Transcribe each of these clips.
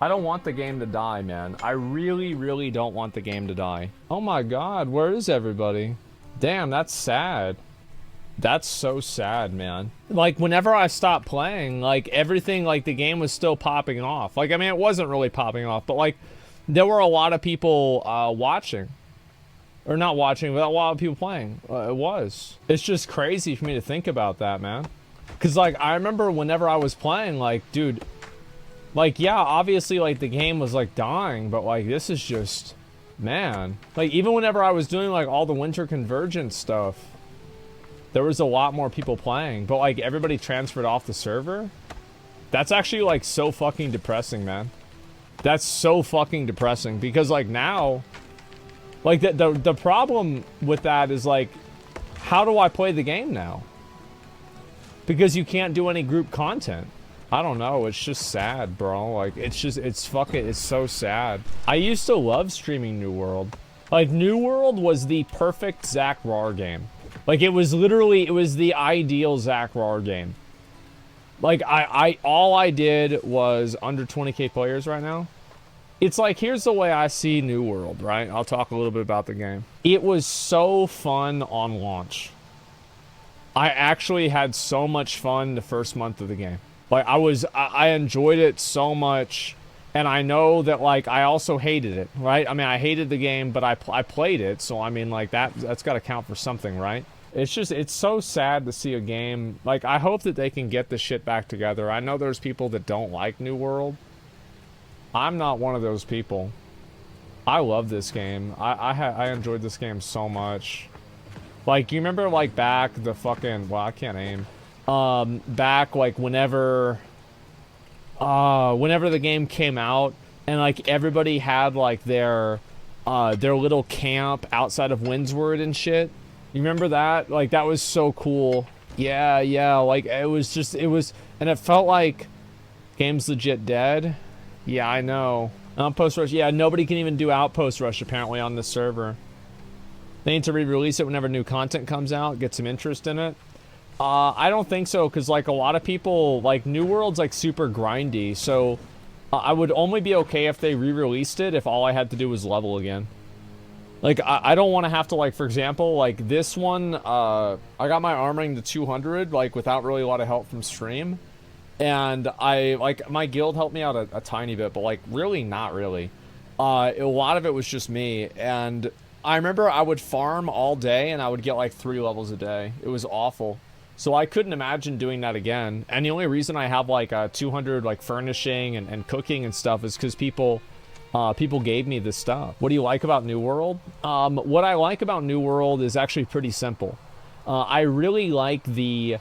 I don't want the game to die, man. I really, really don't want the game to die. Oh my god, where is everybody? Damn, that's sad. That's so sad, man. Like, whenever I stopped playing, like, everything, like, the game was still popping off. Like, I mean, it wasn't really popping off, but, like, there were a lot of people, watching. Or not watching, but a lot of people playing. It was. It's just crazy for me to think about that, man. Because, like, I remember whenever I was playing, like, dude, like, yeah, obviously, like, the game was, like, dying, but, like, this is just, man. Like, even whenever I was doing, like, all the Winter Convergence stuff, there was a lot more people playing, but, like, everybody transferred off the server. That's actually, like, so fucking depressing, man. That's so fucking depressing, because, like, now, like, the problem with that is, like, how do I play the game now? Because you can't do any group content. I don't know, it's just sad, bro. Like, it's just, it's so sad. I used to love streaming New World. Like, New World was the perfect Zach Rar game. Like, it was literally, it was the ideal Zach Rar game. Like, all I did was under 20k players right now. It's like, here's the way I see New World, right? I'll talk a little bit about the game. It was so fun on launch. I actually had so much fun the first month of the game. Like, I enjoyed it so much, and I know that, like, I also hated it, right? I mean, I hated the game, but I played it, so, I mean, like, that's gotta count for something, right? It's just, it's so sad to see a game, like, I hope that they can get the shit back together. I know there's people that don't like New World. I'm not one of those people. I love this game. I enjoyed this game so much. Like, you remember, like, back the fucking, well, I can't aim. Back, like, whenever the game came out, and, like, everybody had, like, their little camp outside of Windsward and shit. You remember that? Like, that was so cool. Yeah, like, it was just, and it felt like game's legit dead. Yeah, I know. Outpost Rush, yeah, nobody can even do Outpost Rush, apparently, on this server. They need to re-release it whenever new content comes out, get some interest in it. I don't think so, because, like, a lot of people, like, New World's, like, super grindy, so I would only be okay if they re-released it if all I had to do was level again. Like, I don't want to have to, like, for example, like, this one, I got my armoring to 200, like, without really a lot of help from stream, and my guild helped me out a tiny bit, but, like, really not really. A lot of it was just me, and I remember I would farm all day, and I would get, like, 3 levels a day. It was awful. So I couldn't imagine doing that again. And the only reason I have, like, 200, like, furnishing and cooking and stuff is because people gave me this stuff. What do you like about New World? What I like about New World is actually pretty simple. I really like the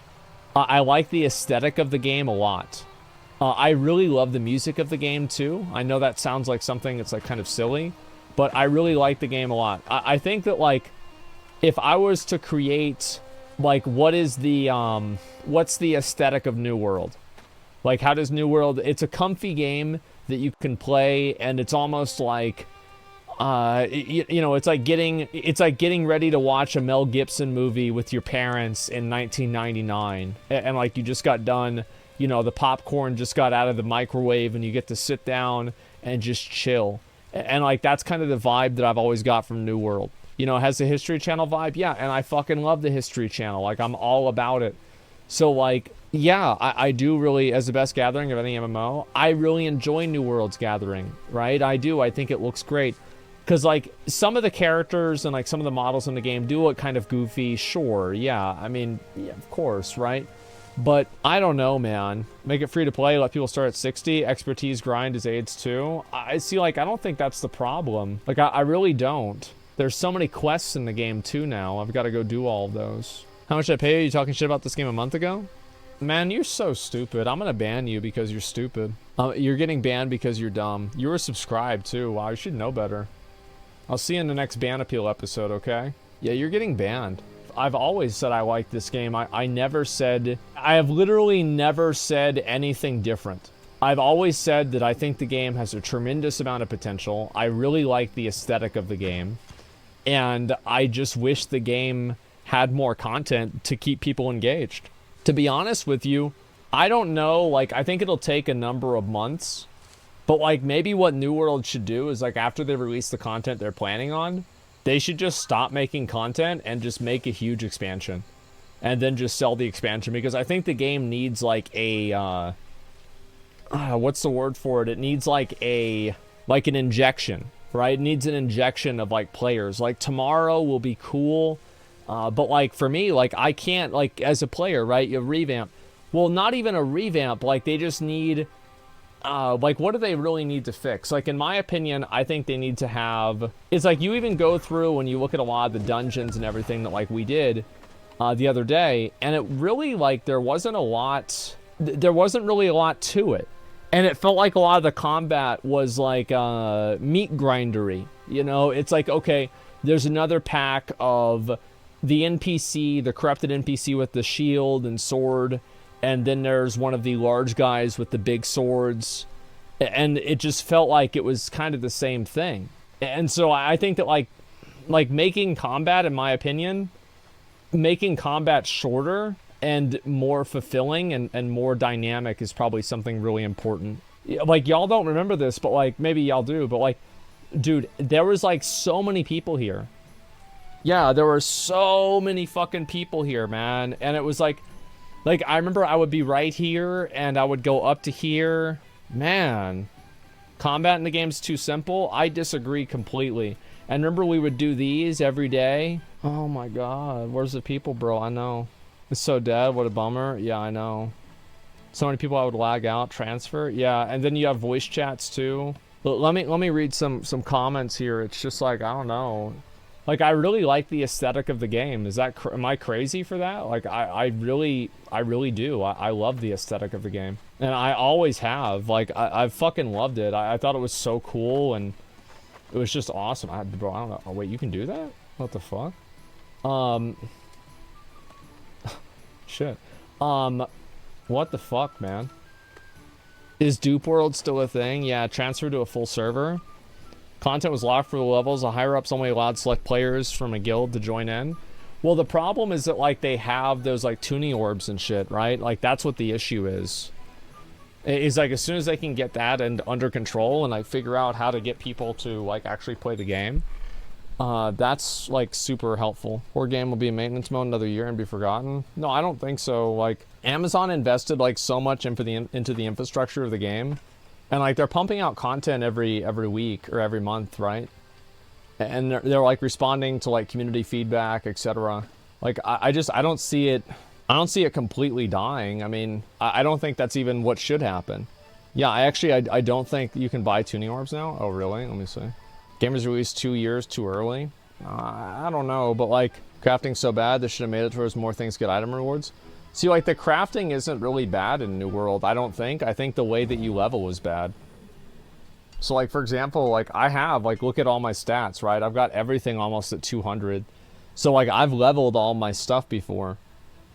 aesthetic of the game a lot. I really love the music of the game, too. I know that sounds like something that's, like, kind of silly, but I really like the game a lot. I think that, like, if I was to create, like, what's the aesthetic of New World? Like, how does New World, it's a comfy game that you can play, and it's almost like, you know, it's like getting ready to watch a Mel Gibson movie with your parents in 1999, and like, you just got done, you know, the popcorn just got out of the microwave, and you get to sit down and just chill. And, like, that's kind of the vibe that I've always got from New World. You know, it has the History Channel vibe, yeah, and I fucking love the History Channel. Like, I'm all about it. So, like, yeah, I do really, as the best gathering of any MMO, I really enjoy New World's gathering, right? I do. I think it looks great. Because, like, some of the characters and, like, some of the models in the game do look kind of goofy, sure, yeah. I mean, yeah, of course, right? But I don't know, man. Make it free to play, let people start at 60. Expertise grind is AIDS too. I see, like, I don't think that's the problem. Like, I really don't. There's so many quests in the game too now. I've got to go do all of those. How much did I pay you? You talking shit about this game a month ago? Man, you're so stupid. I'm gonna ban you because you're stupid. You're getting banned because you're dumb. You were subscribed too. Wow, you should know better. I'll see you in the next ban appeal episode, okay? Yeah, you're getting banned. I've always said I like this game. I have literally never said anything different. I've always said that I think the game has a tremendous amount of potential. I really like the aesthetic of the game. And I just wish the game had more content to keep people engaged. To be honest with you, I don't know, like, I think it'll take a number of months But like maybe what New World should do is like after they release the content they're planning on, they should just stop making content and just make a huge expansion. And then just sell the expansion, because I think the game needs like a what's the word for it? It needs like an injection, right? It needs an injection of like players. Like tomorrow will be cool, but like for me, like I can't, like as a player, right? You revamp. Well, not even a revamp. Like they just need, like what do they really need to fix? Like in my opinion, I think they need to have. It's like you even go through when you look at a lot of the dungeons and everything that like we did the other day, and it really like there wasn't really a lot to it. And it felt like a lot of the combat was like meat grindery. You know, it's like, okay, there's another pack of the NPC, the corrupted NPC with the shield and sword, and then there's one of the large guys with the big swords. And it just felt like it was kind of the same thing. And so I think that like making combat, in my opinion, making combat shorter and more fulfilling and more dynamic is probably something really important. Like y'all don't remember this, but like maybe y'all do, but like dude, there was like so many people here. Yeah, there were so many fucking people here, man. And it was like I remember I would be right here and I would go up to here. Man, combat in the game's too simple. I disagree completely. And remember we would do these every day. Oh my god, where's the people, bro? I know. It's so dead, what a bummer. Yeah, I know. So many people I would lag out, transfer. Yeah, and then you have voice chats too. Let me read some comments here. It's just like, I don't know. Like, I really like the aesthetic of the game. Is that, am I crazy for that? Like, I really do. I love the aesthetic of the game. And I always have. Like, I fucking loved it. I thought it was so cool, and it was just awesome. Bro, I don't know. Oh, wait, you can do that? What the fuck? Shit. What the fuck, man? Is Dupe World still a thing? Yeah, transfer to a full server. Content was locked for the levels. The higher ups only allowed select players from a guild to join in. Well, the problem is that like they have those like tuning orbs and shit, right? Like that's what the issue is. Is like as soon as they can get that and under control and like figure out how to get people to like actually play the game, that's like super helpful. Or game will be in maintenance mode another year and be forgotten. No, I don't think so. Like Amazon invested like so much into the infrastructure of the game, and like they're pumping out content every week or every month, right? And they're like responding to like community feedback, etc. Like I don't see it. I don't see it completely dying. I mean, I don't think that's even what should happen. Yeah, I don't think you can buy tuning orbs now. Oh really? Let me see. Game was released 2 years too early. I don't know, but like crafting's so bad, they should have made it towards more things get item rewards. See, like the crafting isn't really bad in New World, I don't think. I think the way that you level is bad. So like for example, like I have, like look at all my stats, right? I've got everything almost at 200. So like I've leveled all my stuff before,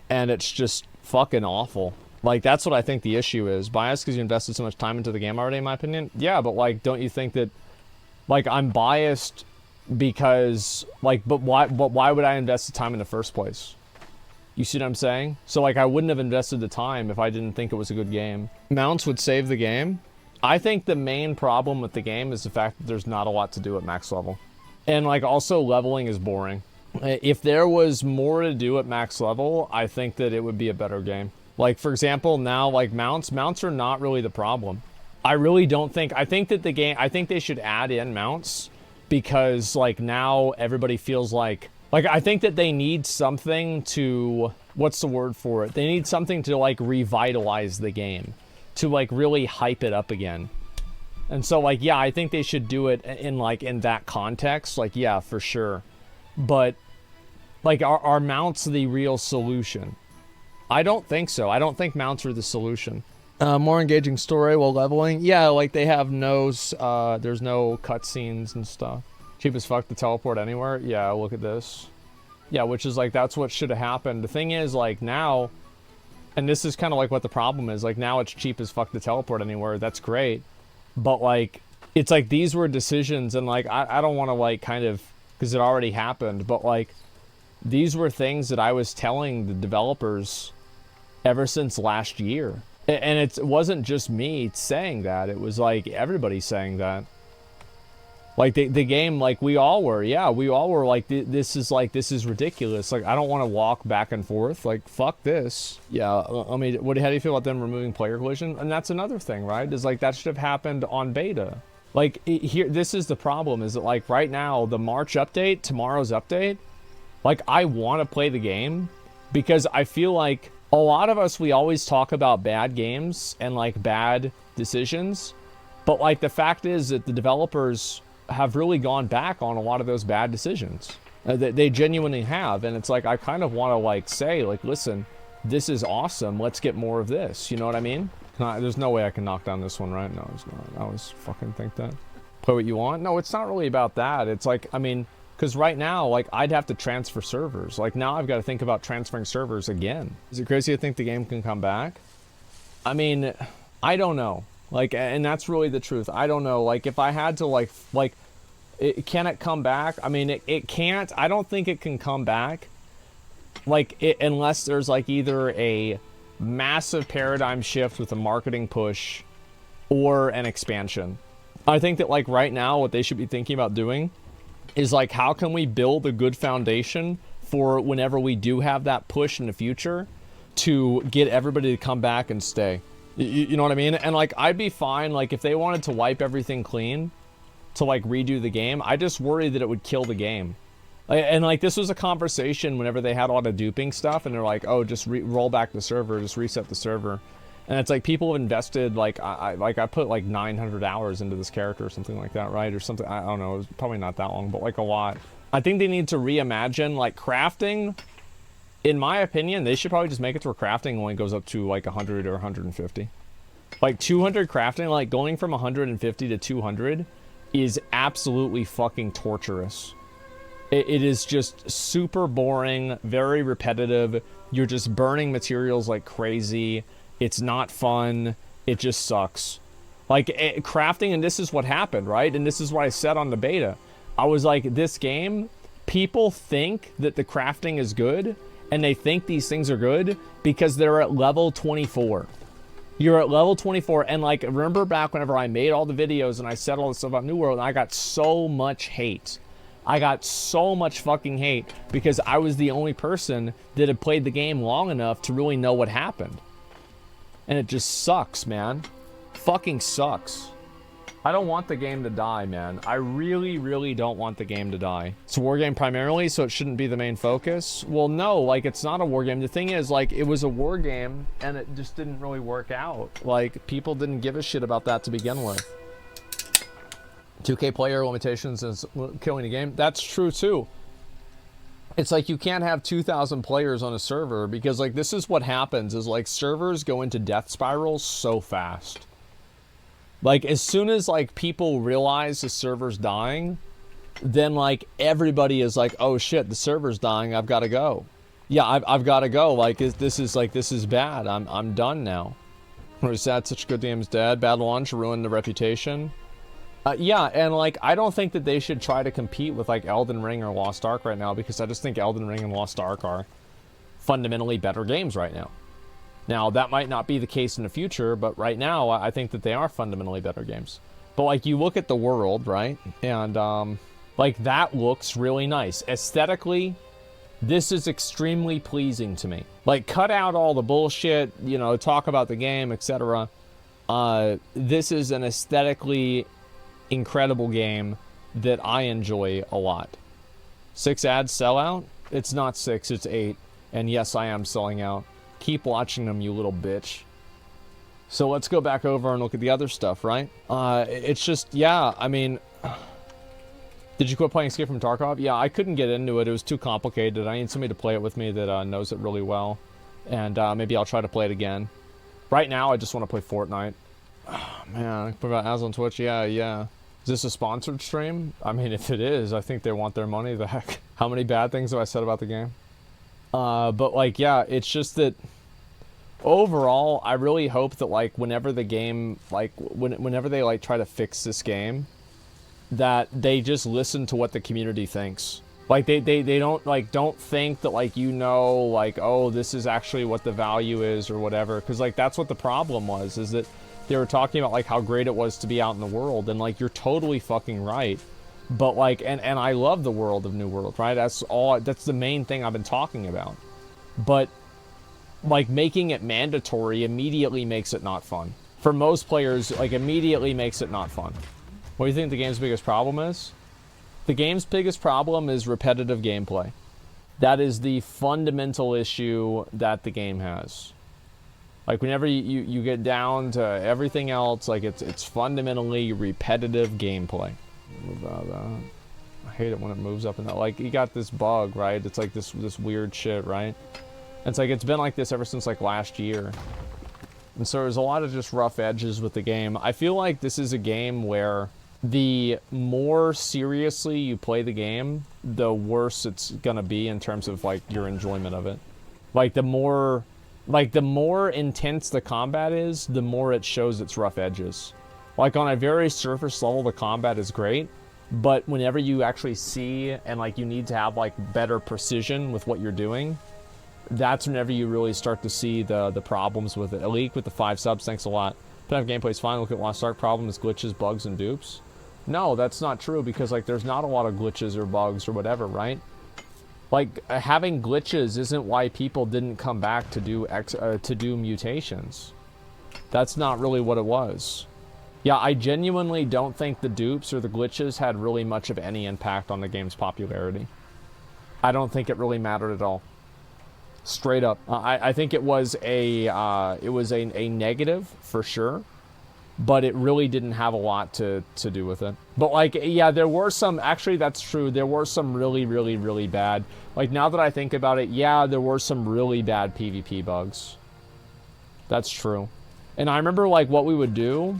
and it's just fucking awful. Like that's what I think the issue is. Biased because you invested so much time into the game already, in my opinion. Yeah, but like don't you think that like I'm biased because like but why would I invest the time in the first place? You see what I'm saying? So like I wouldn't have invested the time if I didn't think it was a good game. Mounts would save the game. I think the main problem with the game is the fact that there's not a lot to do at max level. And like also leveling is boring. If there was more to do at max level, I think that it would be a better game. Like for example, now like mounts are not really the problem. I really don't think, I think that the game, I think they should add in mounts because like now everybody feels like I think that they need something to, what's the word for it? They need something to like revitalize the game, to like really hype it up again. And so like, yeah, I think they should do it in like in that context. Like, yeah, for sure. But like are mounts the real solution? I don't think so. I don't think mounts are the solution. More engaging story while leveling. Yeah, like they have no, there's no cutscenes and stuff. Cheap as fuck to teleport anywhere. Yeah, look at this. Yeah, which is like, that's what should have happened. The thing is like now, and this is kind of like what the problem is, like now it's cheap as fuck to teleport anywhere. That's great. But like, it's like these were decisions and like, I don't want to like kind of, because it already happened, but like these were things that I was telling the developers ever since last year. And it wasn't just me saying that. It was like everybody saying that. Like the game, like we all were. Yeah, we all were like, this is ridiculous. Like I don't want to walk back and forth. Like fuck this. Yeah. I mean, how do you feel about them removing player collision? And that's another thing, right? Is like that should have happened on beta. Like here, this is the problem. Is that like right now the March update, tomorrow's update, like I want to play the game because I feel like a lot of us, we always talk about bad games and like bad decisions, but like the fact is that the developers have really gone back on a lot of those bad decisions. They genuinely have, and it's like I kind of want to like say like, listen, this is awesome. Let's get more of this. You know what I mean? There's no way I can knock down this one, right? No, it's not. I always fucking think that. Play what you want? No, it's not really about that. It's like, I mean, because right now, like, I'd have to transfer servers. Like, now I've got to think about transferring servers again. Is it crazy to think the game can come back? I mean, I don't know. Like, and that's really the truth. I don't know. Like, if I had to, can it come back? I mean, it can't. I don't think it can come back. Like, unless there's, like, either a massive paradigm shift with a marketing push or an expansion. I think that, like, right now, what they should be thinking about doing is, like, how can we build a good foundation for whenever we do have that push in the future to get everybody to come back and stay. You know what I mean? And, like, I'd be fine, like, if they wanted to wipe everything clean to, like, redo the game, I just worry that it would kill the game. And, like, this was a conversation whenever they had all the duping stuff, and they're like, oh, just roll back the server, just reset the server. And it's like people have invested, like, I put, like, 900 hours into this character or something like that, right? Or something, I don't know, it was probably not that long, but, like, a lot. I think they need to reimagine, like, crafting. In my opinion, they should probably just make it to where crafting only goes up to, like, 100 or 150. Like, 200 crafting, like, going from 150 to 200 is absolutely fucking torturous. It is just super boring, very repetitive. You're just burning materials like crazy. It's not fun. It just sucks. Like, crafting, and this is what happened, right? And this is what I said on the beta. I was like, this game, people think that the crafting is good, and they think these things are good because they're at level 24. You're at level 24, and, like, remember back whenever I made all the videos and I said all this stuff about New World, and I got so much hate. I got so much fucking hate because I was the only person that had played the game long enough to really know what happened. And it just sucks, man. Fucking sucks. I don't want the game to die, man. I really, really don't want the game to die. It's a war game primarily, so it shouldn't be the main focus. Well, no, like, it's not a war game. The thing is, like, it was a war game, and it just didn't really work out. Like, people didn't give a shit about that to begin with. 2K player limitations is killing the game. That's true, too. It's like you can't have 2,000 players on a server because, like, this is what happens is, like, servers go into death spirals so fast. Like, as soon as, like, people realize the server's dying, then, like, everybody is like, oh, shit, the server's dying, I've got to go. Yeah, I've got to go. Like, this is bad. I'm done now. Or is that such a good game's dead? Bad launch ruined the reputation. Yeah, and, like, I don't think that they should try to compete with, like, Elden Ring or Lost Ark right now because I just think Elden Ring and Lost Ark are fundamentally better games right now. Now, that might not be the case in the future, but right now, I think that they are fundamentally better games. But, like, you look at the world, right? And, like, that looks really nice. Aesthetically, this is extremely pleasing to me. Like, cut out all the bullshit, you know, talk about the game, etc. This is an aesthetically incredible game that I enjoy a lot. 6 ads sell out? It's not 6, it's 8. And yes, I am selling out. Keep watching them, you little bitch. So let's go back over and look at the other stuff, right? It's just, yeah, I mean... Did you quit playing Escape from Tarkov? Yeah, I couldn't get into it. It was too complicated. I need somebody to play it with me that knows it really well. And maybe I'll try to play it again. Right now, I just want to play Fortnite. Oh, man, put about ads on Twitch? Yeah. Is this a sponsored stream? I mean, if it is, I think they want their money. The heck? How many bad things have I said about the game? But, like, yeah, it's just that overall, I really hope that, like, whenever the game, like, whenever they, like, try to fix this game, that they just listen to what the community thinks. Like they don't like don't think that like you know like oh this is actually what the value is or whatever, because like that's what the problem was, is that they were talking about like how great it was to be out in the world, and like you're totally fucking right. But like and I love the world of New World, right? That's the main thing I've been talking about. But like making it mandatory immediately makes it not fun. For most players, like immediately makes it not fun. What do you think the game's biggest problem is? The game's biggest problem is repetitive gameplay. That is the fundamental issue that the game has. Like whenever you get down to everything else, like it's fundamentally repetitive gameplay. I hate it when it moves up and that. Like you got this bug, right? It's like this weird shit, right? It's like it's been like this ever since like last year. And so there's a lot of just rough edges with the game. I feel like this is a game where the more seriously you play the game, the worse it's gonna be in terms of like your enjoyment of it. Like the more intense the combat is, the more it shows its rough edges. Like on a very surface level, the combat is great, but whenever you actually see and like you need to have like better precision with what you're doing, that's whenever you really start to see the problems with it. Alik with the 5 subs, thanks a lot. Pen of gameplay's fine. Look at Lost Ark. Problem is glitches, bugs, and dupes. No, that's not true, because like there's not a lot of glitches or bugs or whatever, right? Like having glitches isn't why people didn't come back to do mutations. That's not really what it was. Yeah, I genuinely don't think the dupes or the glitches had really much of any impact on the game's popularity. I don't think it really mattered at all. Straight up. I think it was a negative for sure, but it really didn't have a lot to do with it. But like, yeah, there were some, actually that's true, there were some really bad, like now that I think about it, yeah, there were some really bad PvP bugs. That's true. And I remember like what we would do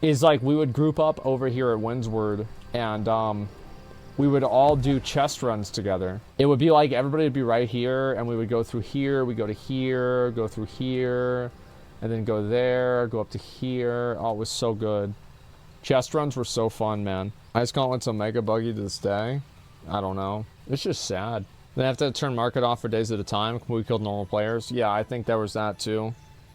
is like we would group up over here at Windsward, and we would all do chest runs together. It would be like everybody would be right here, and we would go through here, we go to here, go through here, and then go there, go up to here. Oh, it was so good. Chest runs were so fun, man. Ice Gauntlet's so mega buggy to this day. I don't know. It's just sad. They have to turn market off for days at a time. We killed normal players. Yeah, I think there was that too.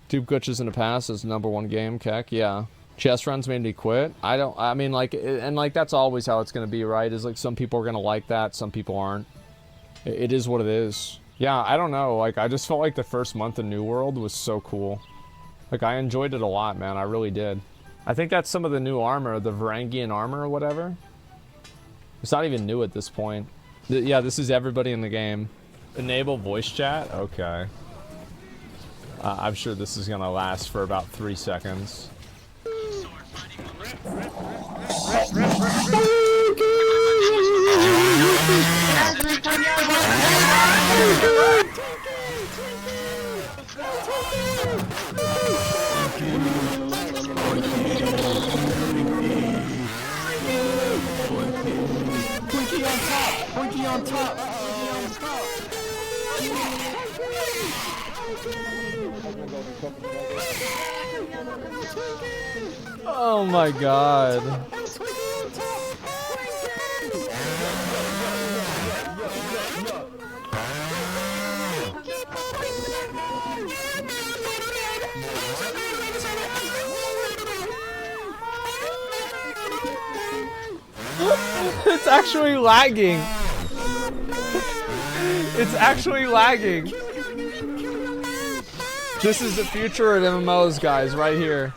Dupe glitches in the past is #1 game, Keck. Yeah. Chest runs made me quit. I mean, like, and like that's always how it's gonna be, right? Is like some people are gonna like that, some people aren't. It is what it is. Yeah, I don't know. Like, I just felt like the first month of New World was so cool. Like, I enjoyed it a lot, man. I really did. I think that's some of the new armor, the Varangian armor or whatever. It's not even new at this point. Yeah, this is everybody in the game. Enable voice chat? Okay. I'm sure this is gonna last for about 3 seconds. Pointy on top. Oh my god. It's actually lagging. It's actually lagging. This is the future of MMOs, guys, right here.